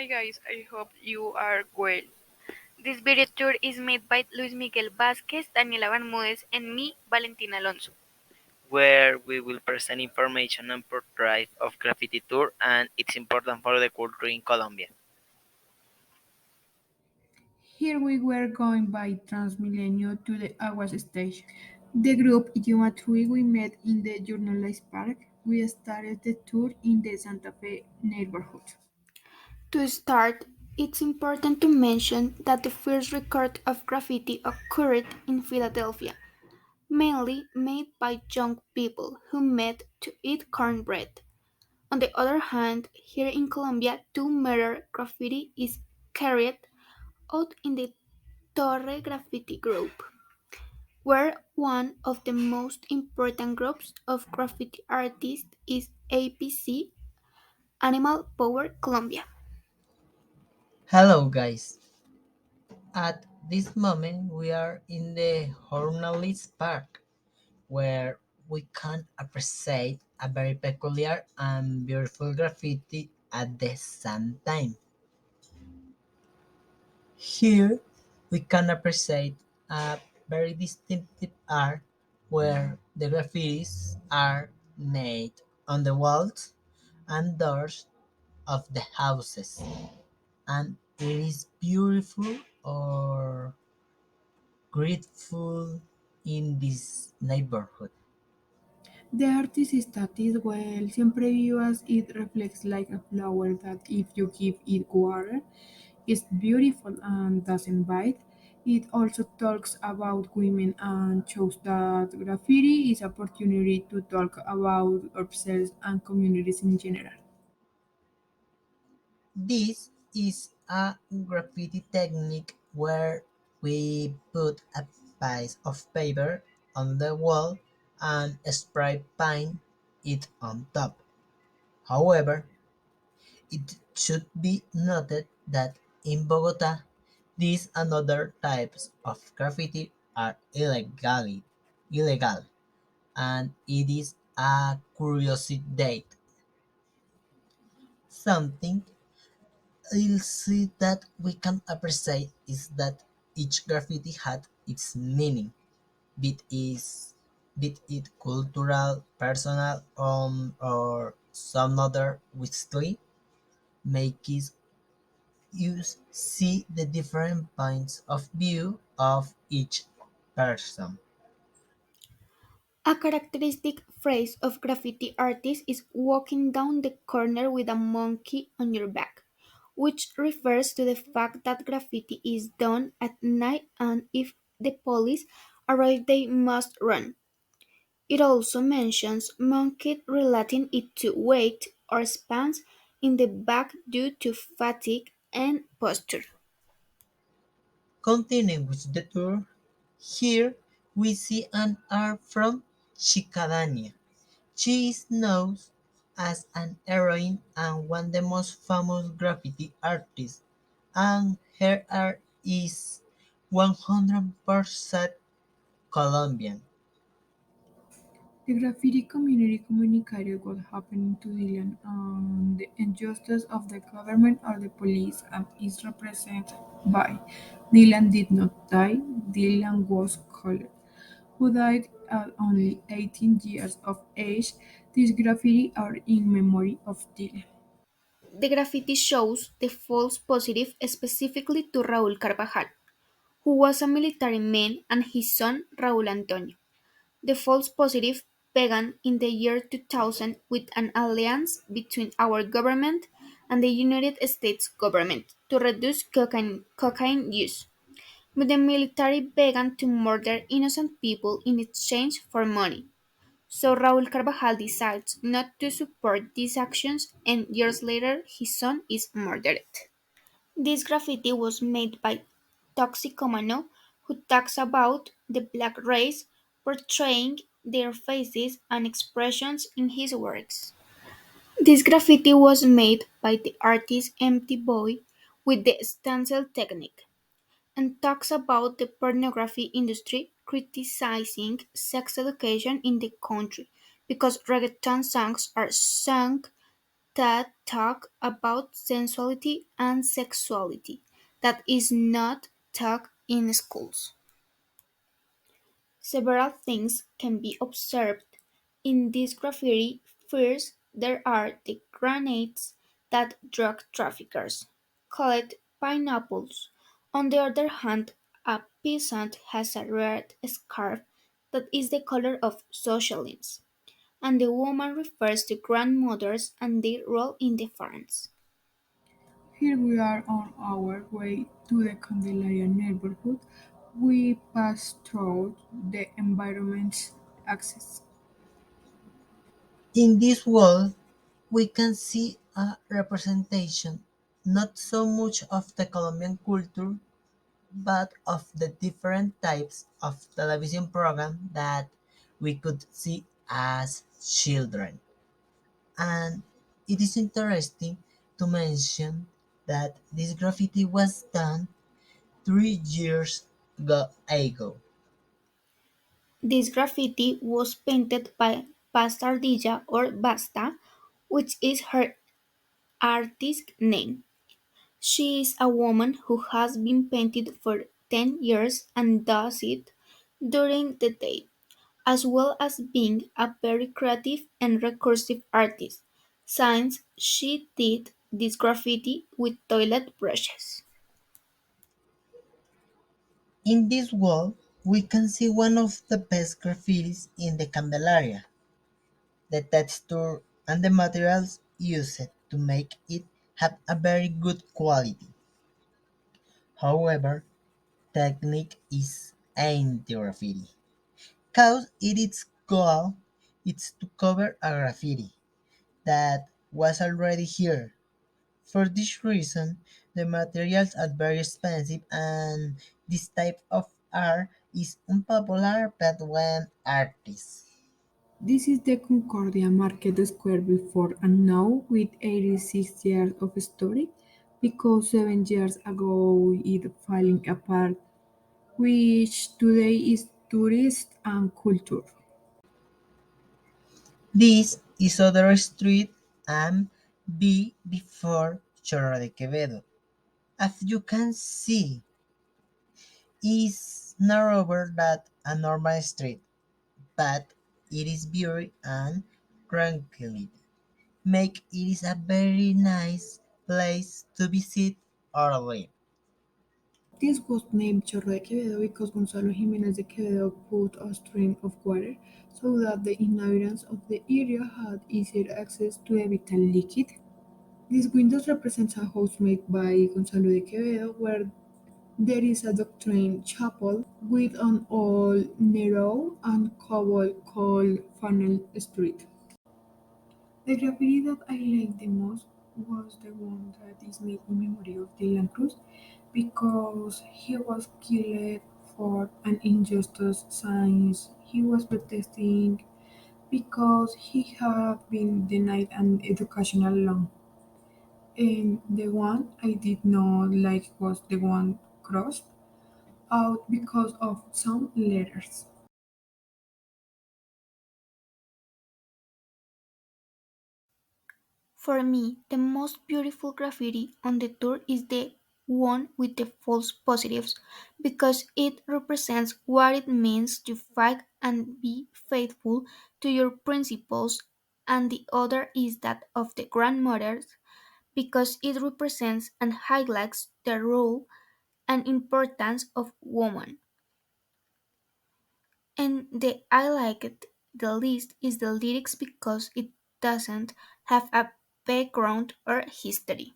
Hi guys, I hope you are well. This video tour is made by Luis Miguel Vázquez, Daniela Bermúdez, and me, Valentina Alonso. Where we will present information and portrait of graffiti tour and its importance for the culture in Colombia. Here we were going by Transmilenio to the Aguas station. The group Yuma 3 we met in the Journalist Park. We started the tour in the Santa Fe neighborhood. To start, it's important to mention that the first record of graffiti occurred in Philadelphia, mainly made by young people who met to eat cornbread. On the other hand, here in Colombia, two major graffiti is carried out in the Torre Graffiti group, where one of the most important groups of graffiti artists is APC, Animal Power Colombia. Hello guys. At this moment we are in the Journalist Park where we can appreciate a very peculiar and beautiful graffiti at the same time. Here we can appreciate a very distinctive art where the graffitis are made on the walls and doors of the houses, and it is beautiful or grateful in this neighborhood. The artist stated, well, siempre vivas, it reflects like a flower that if you give it water, it's beautiful and doesn't bite. It also talks about women and shows that graffiti is opportunity to talk about ourselves and communities in general. This is a graffiti technique where we put a piece of paper on the wall and spray paint it on top. However, it should be noted that in Bogota, these and other types of graffiti are illegal, and it is a curiosity date. Something else that we can appreciate is that each graffiti had its meaning, be it is be it cultural, personal, or some other which makes you see the different points of view of each person. A characteristic phrase of graffiti artists is walking down the corner with a monkey on your back, which refers to the fact that graffiti is done at night and if the police arrive they must run. It also mentions monkey relating it to weight or spans in the back due to fatigue and posture. Continuing with the tour, here we see an art from Chicadania. She is known as an heroine and one of the most famous graffiti artists, and her art is 100% Colombian. The graffiti community communicated what happened to Dylan and the injustice of the government or the police and is represented by Dylan did not die, Dylan was killed, who died at only 18 years of age. These graffiti are in memory of Dylan. The graffiti shows the false positive specifically to Raúl Carvajal, who was a military man, and his son Raúl Antonio. The false positive began in the year 2000 with an alliance between our government and the United States government to reduce cocaine use. But the military began to murder innocent people in exchange for money. So Raúl Carvajal decides not to support these actions, and years later his son is murdered. This graffiti was made by Toxicomano, who talks about the black race, portraying their faces and expressions in his works. This graffiti was made by the artist Empty Boy with the stencil technique and talks about the pornography industry criticizing sex education in the country because reggaeton songs are sung that talk about sensuality and sexuality that is not taught in schools. Several things can be observed in this graffiti. First, there are the grenades that drug traffickers collect pineapples. On the other hand, a peasant has a red scarf that is the color of socialism, and the woman refers to grandmothers and their role in the farms. Here we are on our way to the Candelaria neighborhood. We pass through the environment's axis. In this wall, we can see a representation not so much of the Colombian culture, but of the different types of television program that we could see as children. And it is interesting to mention that this graffiti was done 3 years ago. This graffiti was painted by Bastardilla or Basta, which is her artist name. She is a woman who has been painted for 10 years and does it during the day, as well as being a very creative and recursive artist, since she did this graffiti with toilet brushes. In this wall, we can see one of the best graffitis in the Candelaria. The texture and the materials used to make it have a very good quality. However, technique is anti-graffiti. Cause its goal is to cover a graffiti that was already here. For this reason, the materials are very expensive and this type of art is unpopular between artists. This is the Concordia Market Square before and now with 86 years of story because 7 years ago it falling apart, which today is tourist and culture. This is other street and B before Chorro de Quevedo. As you can see, is narrower than a normal street, but it is beauty and tranquility. Make it is a very nice place to visit or live. This was named Chorro de Quevedo because Gonzalo Jimenez de Quevedo put a stream of water so that the inhabitants of the area had easier access to the vital liquid. This windows represents a house made by Gonzalo de Quevedo where there is a doctrine chapel with an old narrow and cobble called Funnel Street. The graffiti that I liked the most was the one that is made in memory of Dylan Cruz because he was killed for an injustice since he was protesting because he had been denied an educational loan. And the one I did not like was the one crossed out because of some letters. For me, the most beautiful graffiti on the tour is the one with the false positives because it represents what it means to fight and be faithful to your principles, and the other is that of the grandmothers because it represents and highlights the role and importance of women. And the I like it the least is the lyrics because it doesn't have a background or history.